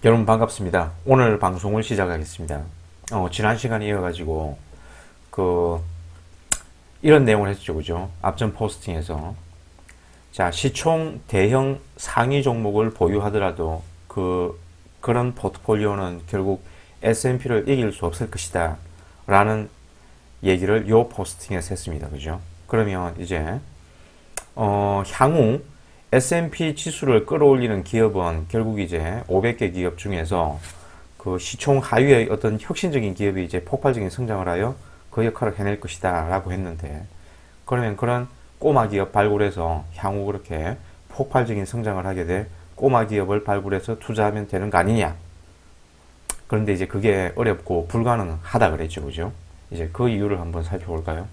여러분 반갑습니다. 오늘 방송을 시작하겠습니다. 지난 시간에 이어가지고 그 이런 내용을 했죠, 그죠? 앞전 포스팅에서 자 시총 대형 상위 종목을 보유하더라도 그런 포트폴리오는 결국 S&P를 이길 수 없을 것이다 라는 얘기를 요 포스팅에서 했습니다, 그죠? 그러면 이제 향후 S&P 지수를 끌어올리는 기업은 결국 이제 500개 기업 중에서 그 시총 하위의 어떤 혁신적인 기업이 이제 폭발적인 성장을 하여 그 역할을 해낼 것이다 라고 했는데, 그러면 그런 꼬마 기업 발굴해서 향후 그렇게 폭발적인 성장을 하게 될 꼬마 기업을 발굴해서 투자하면 되는 거 아니냐. 그런데 이제 그게 어렵고 불가능하다 그랬죠, 그죠? 이제 그 이유를 한번 살펴볼까요?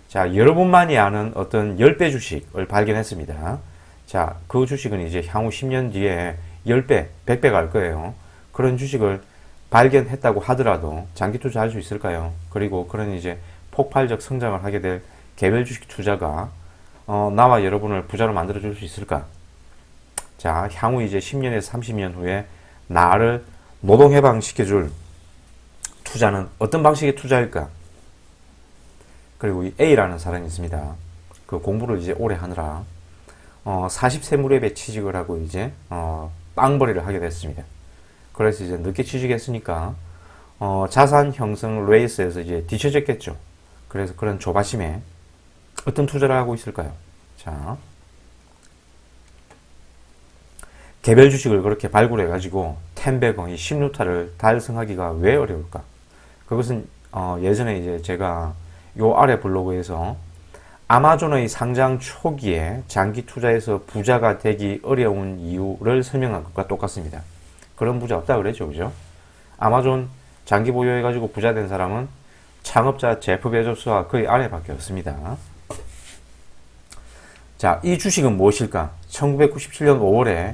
자, 여러분만이 아는 어떤 10배 주식을 발견했습니다. 자, 그 주식은 이제 향후 10년 뒤에 10배, 100배가 갈 거예요. 그런 주식을 발견했다고 하더라도 장기 투자할 수 있을까요? 그리고 그런 이제 폭발적 성장을 하게 될 개별 주식 투자가 나와 여러분을 부자로 만들어 줄 수 있을까? 자, 향후 이제 10년에서 30년 후에 나를 노동 해방시켜줄 투자는 어떤 방식의 투자일까? 그리고 이 A라는 사람이 있습니다. 그 공부를 이제 오래 하느라 40세 무렵에 취직을 하고 이제 빵벌이를 하게 됐습니다. 그래서 이제 늦게 취직했으니까 자산 형성 레이스에서 이제 뒤처졌겠죠. 그래서 그런 조바심에 어떤 투자를 하고 있을까요? 자, 개별 주식을 그렇게 발굴해 가지고 10배거 이 10루타를 달성하기가 왜 어려울까? 그것은 예전에 이제 제가 요 아래 블로그에서 아마존의 상장 초기에 장기 투자에서 부자가 되기 어려운 이유를 설명한 것과 똑같습니다. 그런 부자 없다 그랬죠, 그죠? 아마존 장기 보유해가지고 부자 된 사람은 창업자 제프 베조스와 그의 아내밖에 없습니다. 자, 이 주식은 무엇일까? 1997년 5월에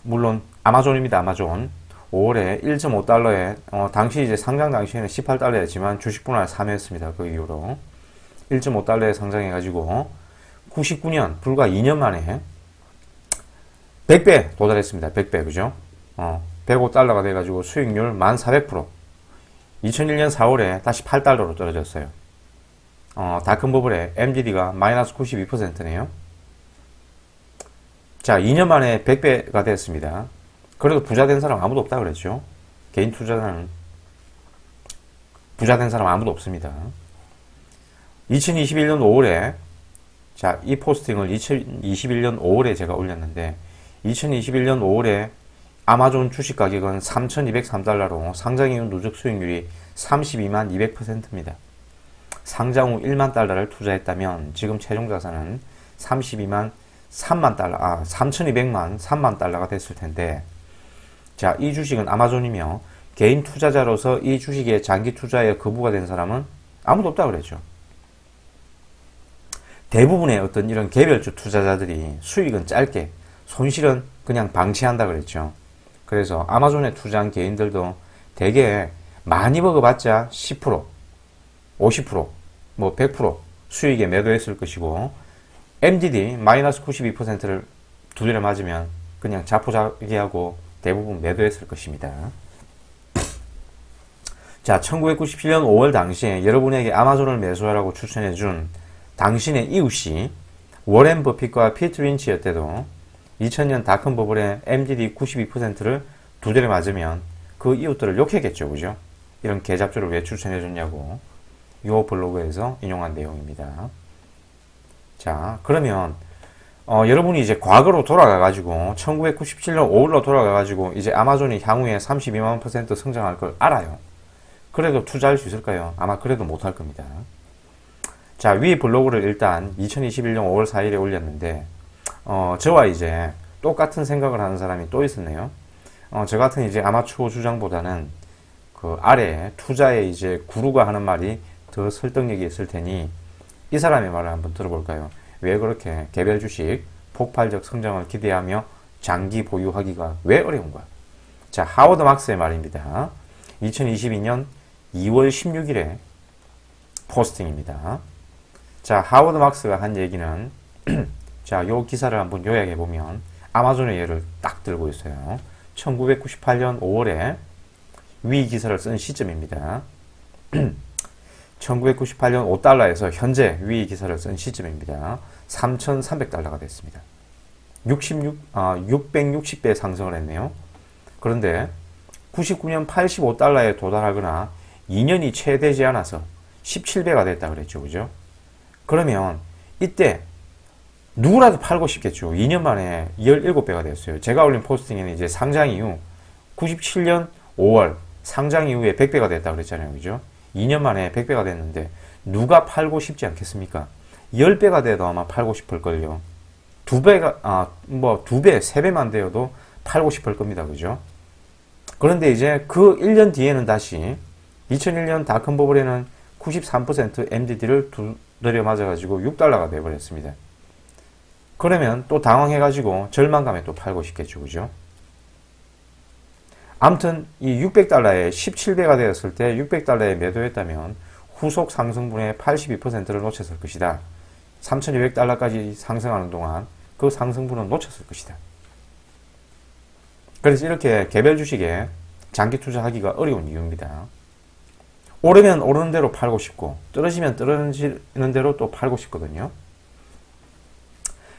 물론 아마존입니다, 아마존. 5월에 1.5달러에 당시 이제 상장 당시에는 18달러였지만 주식 분할 3회였습니다. 그 이후로 1.5달러에 상장해가지고 99년 불과 2년 만에 100배 도달했습니다. 100배 그죠? 105달러가 돼가지고 수익률 1400%. 2001년 4월에 다시 8달러로 떨어졌어요. 닷컴 버블에 MGD가 마이너스 92%네요. 자, 2년 만에 100배가 됐습니다. 그래도 부자 된 사람 아무도 없다 그랬죠. 개인 투자자는 부자 된 사람 아무도 없습니다. 2021년 5월에 자, 이 포스팅을 2021년 5월에 제가 올렸는데 2021년 5월에 아마존 주식 가격은 3,203달러로 상장 이후 누적 수익률이 32만 200%입니다. 상장 후 1만 달러를 투자했다면 지금 최종 자산은 32만 3만 달러, 3,200만 3만 달러가 됐을 텐데, 자, 이 주식은 아마존이며 개인 투자자로서 이 주식에 장기 투자에 거부가 된 사람은 아무도 없다 그랬죠. 대부분의 어떤 이런 개별주 투자자들이 수익은 짧게, 손실은 그냥 방치한다 그랬죠. 그래서 아마존에 투자한 개인들도 대개 많이 먹어봤자 10%, 50%, 뭐 100% 수익에 매도했을 것이고, MDD 마이너스 92%를 두드려 맞으면 그냥 자포자기하고 대부분 매도했을 것입니다. 자, 1997년 5월 당시에 여러분에게 아마존을 매수하라고 추천해준 당신의 이웃이 워렌 버핏과 피트 린치였대도 2000년 닷컴 버블의 MDD 92%를 두드려 맞으면 그 이웃들을 욕했겠죠, 그죠? 이런 개잡주를 왜 추천해줬냐고 이 블로그에서 인용한 내용입니다. 자, 그러면 여러분이 이제 과거로 돌아가가지고 1997년 5월로 돌아가가지고 이제 아마존이 향후에 32만 % 성장할 걸 알아요. 그래도 투자할 수 있을까요? 아마 그래도 못할 겁니다. 자, 위 블로그를 일단 2021년 5월 4일에 올렸는데 저와 이제 똑같은 생각을 하는 사람이 또 있었네요. 저 같은 이제 아마추어 주장보다는 그 아래에 투자에 이제 구루가 하는 말이 더 설득력이 있을 테니 이 사람의 말을 한번 들어볼까요? 왜 그렇게 개별 주식 폭발적 성장을 기대하며 장기 보유하기가 왜 어려운가? 자, 하워드 막스의 말입니다. 2022년 2월 16일에 포스팅입니다. 자, 하워드 막스가 한 얘기는 자, 요 기사를 한번 요약해 보면 아마존의 예를 딱 들고 있어요. 1998년 5월에 위 기사를 쓴 시점입니다. 1998년 5달러에서 현재 위 기사를 쓴 시점입니다. 3,300달러가 됐습니다. 660배 상승을 했네요. 그런데 99년 85달러에 도달하거나 2년이 채 되지 않아서 17배가 됐다 그랬죠. 그죠? 그러면 이때 누구라도 팔고 싶겠죠. 2년 만에 17배가 됐어요. 제가 올린 포스팅에는 이제 상장 이후 97년 5월 상장 이후에 100배가 됐다 그랬잖아요. 그죠? 2년 만에 100배가 됐는데 누가 팔고 싶지 않겠습니까? 10배가 돼도 아마 팔고 싶을걸요. 2배, 3배만 되어도 팔고 싶을 겁니다. 그죠? 그런데 이제 그 1년 뒤에는 다시 2001년 닷컴 버블에는 93% MDD를 두드려 맞아가지고 6달러가 돼버렸습니다. 그러면 또 당황해가지고 절망감에 또 팔고 싶겠죠. 그죠? 아무튼 이 600달러에 17배가 되었을 때 600달러에 매도했다면 후속 상승분의 82%를 놓쳤을 것이다. 3200달러까지 상승하는 동안 그 상승분은 놓쳤을 것이다. 그래서 이렇게 개별 주식에 장기 투자하기가 어려운 이유입니다. 오르면 오르는 대로 팔고 싶고 떨어지면 떨어지는 대로 또 팔고 싶거든요.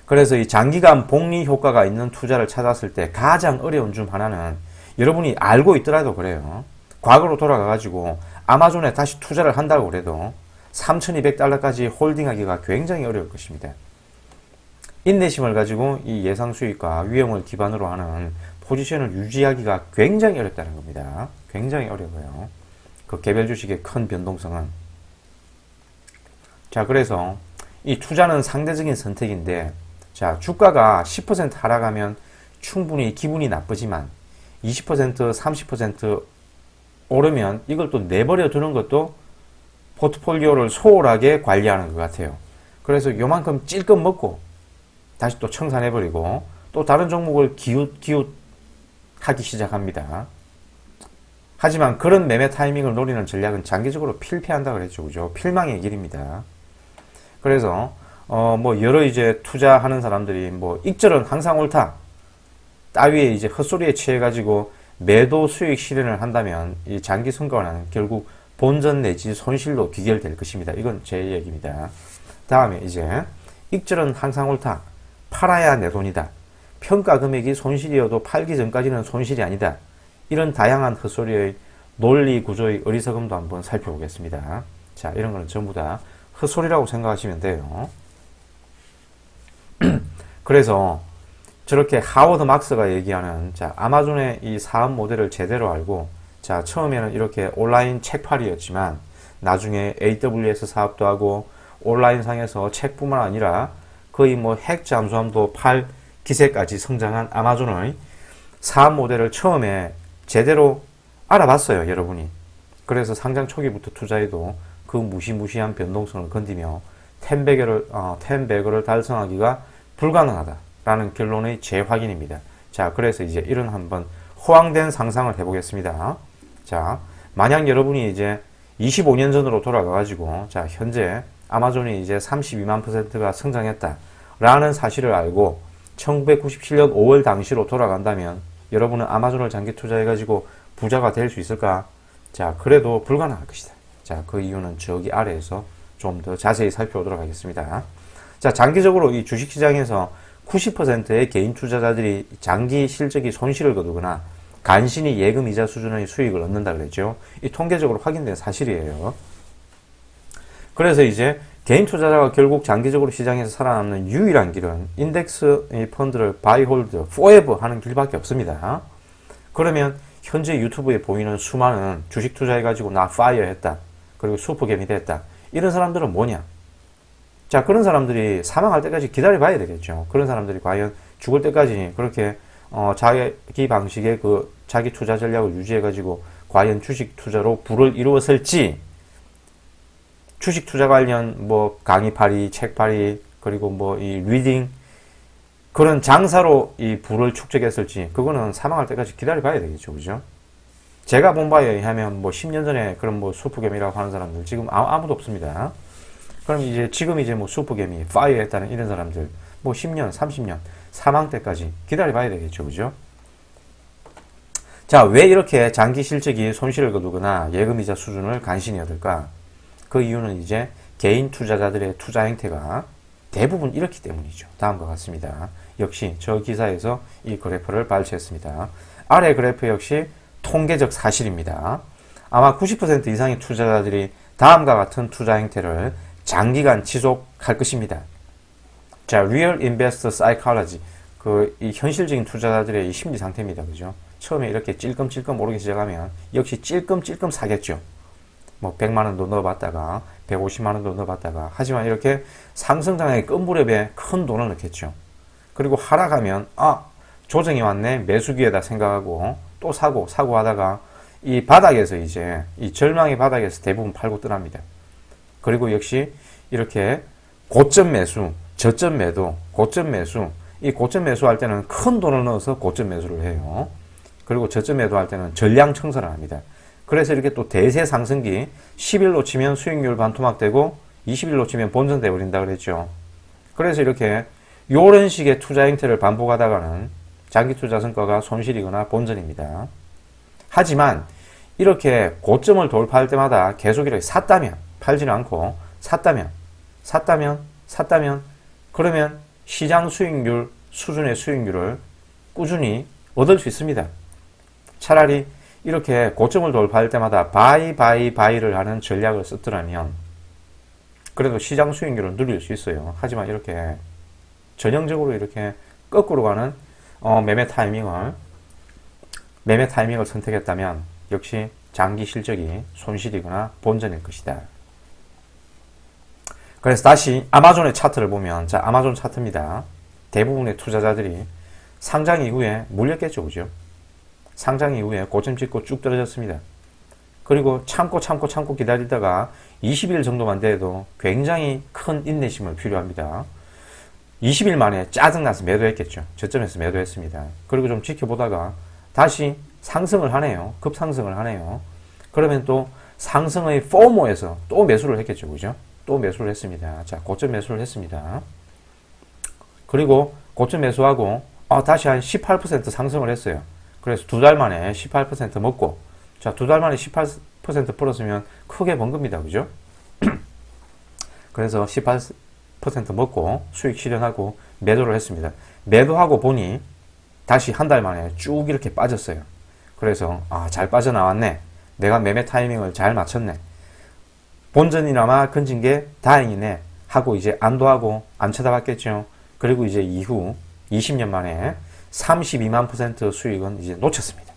그래서 이 장기간 복리 효과가 있는 투자를 찾았을 때 가장 어려운 중 하나는 여러분이 알고 있더라도 그래요. 과거로 돌아가가지고 아마존에 다시 투자를 한다고 그래도 3,200달러까지 홀딩하기가 굉장히 어려울 것입니다. 인내심을 가지고 이 예상 수익과 위험을 기반으로 하는 포지션을 유지하기가 굉장히 어렵다는 겁니다. 굉장히 어려워요. 그 개별 주식의 큰 변동성은. 자, 그래서 이 투자는 상대적인 선택인데, 자, 주가가 10% 하락하면 충분히 기분이 나쁘지만 20%, 30% 오르면 이걸 또 내버려 두는 것도 포트폴리오를 소홀하게 관리하는 것 같아요. 그래서 요만큼 찔끔 먹고 다시 또 청산해버리고 또 다른 종목을 기웃하기 시작합니다. 하지만 그런 매매 타이밍을 노리는 전략은 장기적으로 필패한다 그랬죠. 그죠? 필망의 길입니다. 그래서 여러 이제 투자하는 사람들이 익절은 항상 옳다 따위에 이제 헛소리에 취해가지고 매도 수익 실현을 한다면 이 장기 성과는 결국 본전 내지 손실로 귀결될 것입니다. 이건 제 얘기입니다. 다음에 이제 익절은 항상 옳다. 팔아야 내 돈이다. 평가 금액이 손실이어도 팔기 전까지는 손실이 아니다. 이런 다양한 헛소리의 논리 구조의 어리석음도 한번 살펴보겠습니다. 자, 이런 거는 전부 다 헛소리라고 생각하시면 돼요. 그래서 저렇게 하워드 막스가 얘기하는 아마존의 이 사업 모델을 제대로 알고 처음에는 이렇게 온라인 책팔이였지만 나중에 AWS 사업도 하고 온라인상에서 책뿐만 아니라 거의 핵 잠수함도 팔 기세까지 성장한 아마존의 사업 모델을 처음에 제대로 알아봤어요, 여러분이. 그래서 상장 초기부터 투자해도 그 무시무시한 변동성을 건디며 10배거를 달성하기가 불가능하다라는 결론의 재확인입니다. 자, 그래서 이제 이런 한번 호황된 상상을 해보겠습니다. 자, 만약 여러분이 이제 25년 전으로 돌아가가지고, 현재 아마존이 이제 32만 %가 성장했다라는 사실을 알고 1997년 5월 당시로 돌아간다면 여러분은 아마존을 장기 투자해가지고 부자가 될 수 있을까? 자, 그래도 불가능할 것이다. 자, 그 이유는 저기 아래에서 좀 더 자세히 살펴보도록 하겠습니다. 자, 장기적으로 이 주식시장에서 90%의 개인 투자자들이 장기 실적이 손실을 거두거나 간신히 예금 이자 수준의 수익을 얻는다 그랬죠. 이 통계적으로 확인된 사실이에요. 그래서 이제 개인 투자자가 결국 장기적으로 시장에서 살아남는 유일한 길은 인덱스 펀드를 바이 홀드 포에버 하는 길밖에 없습니다. 그러면 현재 유튜브에 보이는 수많은 주식 투자해가지고 나 파이어 했다. 그리고 슈퍼개미 됐다. 이런 사람들은 뭐냐? 자, 그런 사람들이 사망할 때까지 기다려봐야 되겠죠. 그런 사람들이 과연 죽을 때까지 그렇게 자기 방식의 그 자기 투자 전략을 유지해가지고 과연 주식 투자로 부를 이루었을지, 주식 투자 관련 강의 팔이, 책 팔이, 그리고 이 리딩 그런 장사로 이 부를 축적했을지 그거는 사망할 때까지 기다려봐야 되겠죠, 그죠? 제가 본 바에 의하면 10년 전에 그런 슈퍼개미라고 하는 사람들 지금 아무도 없습니다. 그럼 이제 지금 이제 슈퍼개미, 파이어 했다는 이런 사람들 10년, 30년 사망 때까지 기다려봐야 되겠죠, 그죠? 자, 왜 이렇게 장기 실적이 손실을 거두거나 예금이자 수준을 간신히 얻을까? 그 이유는 이제 개인 투자자들의 투자 행태가 대부분 이렇기 때문이죠. 다음과 같습니다. 역시 저 기사에서 이 그래프를 발췌했습니다. 아래 그래프 역시 통계적 사실입니다. 아마 90% 이상의 투자자들이 다음과 같은 투자 행태를 장기간 지속할 것입니다. 자, Real Investor Psychology. 이 현실적인 투자자들의 이 심리 상태입니다. 그죠? 처음에 이렇게 찔끔찔끔 오르기 시작하면 역시 찔끔찔끔 사겠죠. 뭐 100만 원도 넣어봤다가 150만 원도 넣어봤다가 하지만 이렇게 상승장의 끝무렵에 큰 돈을 넣겠죠. 그리고 하락하면 조정이 왔네 매수 기회다 생각하고 또 사고 하다가 이 바닥에서 이제 이 절망의 바닥에서 대부분 팔고 떠납니다. 그리고 역시 이렇게 고점 매수, 저점 매도, 고점 매수 이 고점 매수할 때는 큰 돈을 넣어서 고점 매수를 해요. 그리고 저점 매도할 때는 전량 청산을 합니다. 그래서 이렇게 또 대세 상승기 10일 놓치면 수익률 반토막되고 20일 놓치면 본전돼 버린다 그랬죠. 그래서 이렇게 이런 식의 투자 행태를 반복하다가는 장기 투자 성과가 손실이거나 본전입니다. 하지만 이렇게 고점을 돌파할 때마다 계속 이렇게 샀다면 팔지는 않고 샀다면 그러면 시장 수익률 수준의 수익률을 꾸준히 얻을 수 있습니다. 차라리 이렇게 고점을 돌파할 때마다 바이를 하는 전략을 썼더라면 그래도 시장 수익률을 누릴 수 있어요. 하지만 이렇게 전형적으로 이렇게 거꾸로 가는 매매 타이밍을 선택했다면 역시 장기 실적이 손실이거나 본전일 것이다. 그래서 다시 아마존의 차트를 보면, 자, 아마존 차트입니다. 대부분의 투자자들이 상장 이후에 물렸겠죠, 그죠? 상장 이후에 고점 찍고 쭉 떨어졌습니다. 그리고 참고 기다리다가 20일 정도만 돼도 굉장히 큰 인내심을 필요합니다. 20일 만에 짜증나서 매도했겠죠. 저점에서 매도했습니다. 그리고 좀 지켜보다가 다시 상승을 하네요. 급상승을 하네요. 그러면 또 상승의 포모에서 또 매수를 했겠죠. 그죠? 또 매수를 했습니다. 자, 고점 매수를 했습니다. 그리고 고점 매수하고 다시 한 18% 상승을 했어요. 그래서 2달 만에 18% 먹고, 자, 2달 만에 18% 풀었으면 크게 번 겁니다. 그죠? 그래서 18% 먹고 수익 실현하고 매도를 했습니다. 매도하고 보니 다시 한 달 만에 쭉 이렇게 빠졌어요. 그래서 잘 빠져나왔네. 내가 매매 타이밍을 잘 맞췄네. 본전이나마 건진 게 다행이네 하고 이제 안도하고 안 쳐다봤겠죠. 그리고 이제 이후 20년 만에 32만% 수익은 이제 놓쳤습니다.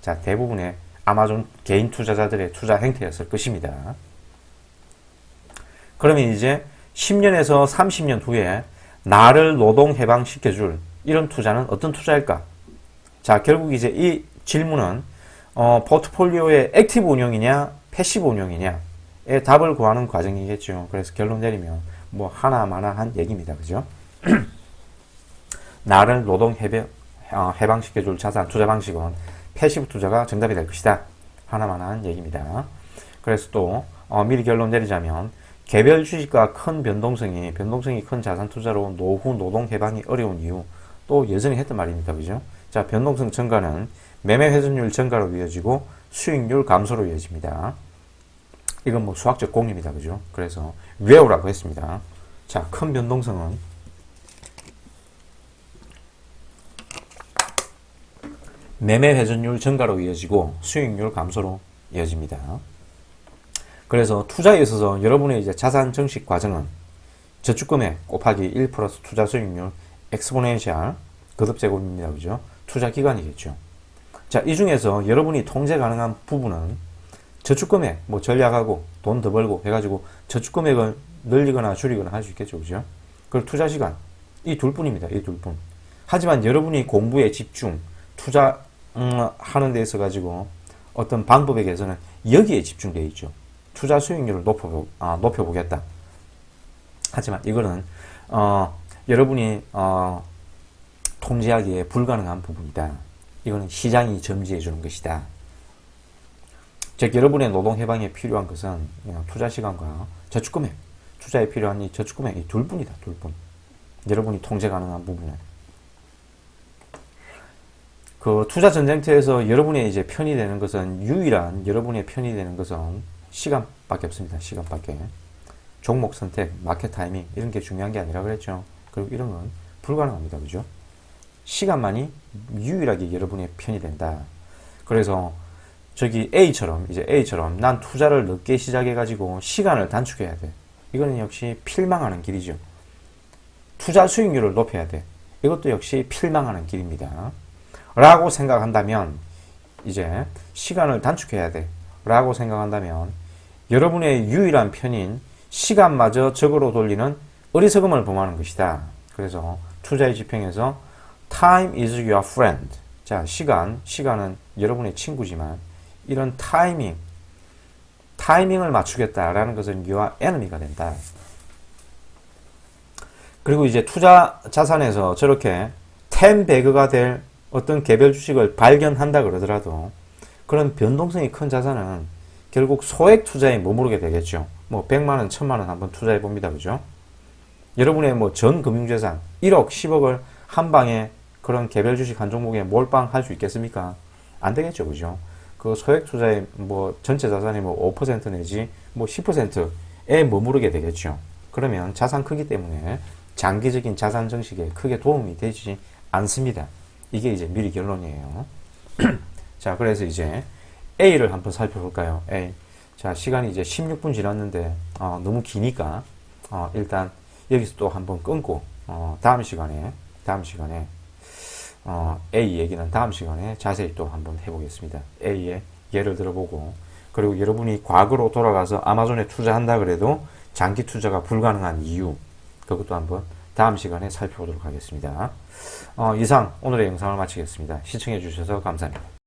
자, 대부분의 아마존 개인 투자자들의 투자 행태였을 것입니다. 그러면 이제 10년에서 30년 후에 나를 노동 해방시켜줄 이런 투자는 어떤 투자일까? 자, 결국 이제 이 질문은 포트폴리오의 액티브 운용이냐 패시브 운용이냐의 답을 구하는 과정이겠죠. 그래서 결론 내리면 뭐 하나마나한 얘기입니다. 그죠? 나를 노동 해방시켜줄 자산 투자 방식은 패시브 투자가 정답이 될 것이다. 하나마나한 얘기입니다. 그래서 또 미리 결론 내리자면 개별 주식과 큰 변동성이 큰 자산 투자로 노후 노동 해방이 어려운 이유 또 여전히 했던 말입니다. 그죠? 자, 변동성 증가는 매매 회전율 증가로 이어지고 수익률 감소로 이어집니다. 이건 뭐 수학적 공입니다. 그죠? 그래서 외우라고 했습니다. 자, 큰 변동성은 매매 회전율 증가로 이어지고 수익률 감소로 이어집니다. 그래서 투자에 있어서 여러분의 이제 자산 증식 과정은 저축금액 곱하기 1 플러스 투자 수익률 엑스포넨셜 거듭제곱입니다. 그죠? 투자 기간이겠죠. 자, 이 중에서 여러분이 통제 가능한 부분은 저축금액, 뭐 전략하고 돈 더 벌고 해가지고 저축금액을 늘리거나 줄이거나 할 수 있겠죠. 그죠? 그리고 투자 시간. 이 둘뿐입니다. 이 둘뿐. 하지만 여러분이 공부에 집중, 투자, 하는 데 있어 가지고 어떤 방법에 대해서는 여기에 집중되어 있죠. 투자 수익률을 높여보겠다. 하지만 이거는, 여러분이, 통제하기에 불가능한 부분이다. 이거는 시장이 점지해 주는 것이다. 즉, 여러분의 노동 해방에 필요한 것은 투자 시간과 저축금액, 투자에 필요한 이 저축금액 이 둘뿐이다. 둘뿐. 여러분이 통제 가능한 부분은. 그 투자 전쟁터에서 여러분의 이제 편이 되는 것은 유일한 여러분의 편이 되는 것은 시간밖에 없습니다. 시간밖에. 종목 선택, 마켓 타이밍 이런 게 중요한 게 아니라 그랬죠. 그리고 이런 건 불가능합니다. 그죠? 시간만이 유일하게 여러분의 편이 된다. 그래서 저기 A처럼 난 투자를 늦게 시작해 가지고 시간을 단축해야 돼. 이거는 역시 필망하는 길이죠. 투자 수익률을 높여야 돼. 이것도 역시 필망하는 길입니다. 라고 생각한다면 이제 시간을 단축해야 돼. 라고 생각한다면 여러분의 유일한 편인 시간마저 적으로 돌리는 어리석음을 범하는 것이다. 그래서 투자의 지평에서 Time is your friend. 자, 시간은 여러분의 친구지만 이런 타이밍을 맞추겠다라는 것은 your enemy가 된다. 그리고 이제 투자 자산에서 저렇게 10배그가 될 어떤 개별 주식을 발견한다 그러더라도 그런 변동성이 큰 자산은 결국 소액 투자에 머무르게 되겠죠. 뭐 100만원, 1000만원 한번 투자해 봅니다. 그죠? 여러분의 뭐 전 금융재산 1억, 10억을 한 방에 그런 개별 주식 한 종목에 몰빵할 수 있겠습니까? 안 되겠죠. 그죠? 그 소액 투자의 뭐 전체 자산의 뭐 5% 내지 뭐 10%에 머무르게 되겠죠. 그러면 자산 크기 때문에 장기적인 자산 정식에 크게 도움이 되지 않습니다. 이게 이제 미리 결론이에요. 자, 그래서 이제 A를 한번 살펴볼까요? A. 자, 시간이 이제 16분 지났는데 너무 기니까 일단 여기서 또 한번 끊고 다음 시간에 A 얘기는 다음 시간에 자세히 또 한번 해보겠습니다. A의 예를 들어보고 그리고 여러분이 과거로 돌아가서 아마존에 투자한다 그래도 장기 투자가 불가능한 이유 그것도 한번 다음 시간에 살펴보도록 하겠습니다. 이상 오늘의 영상을 마치겠습니다. 시청해 주셔서 감사합니다.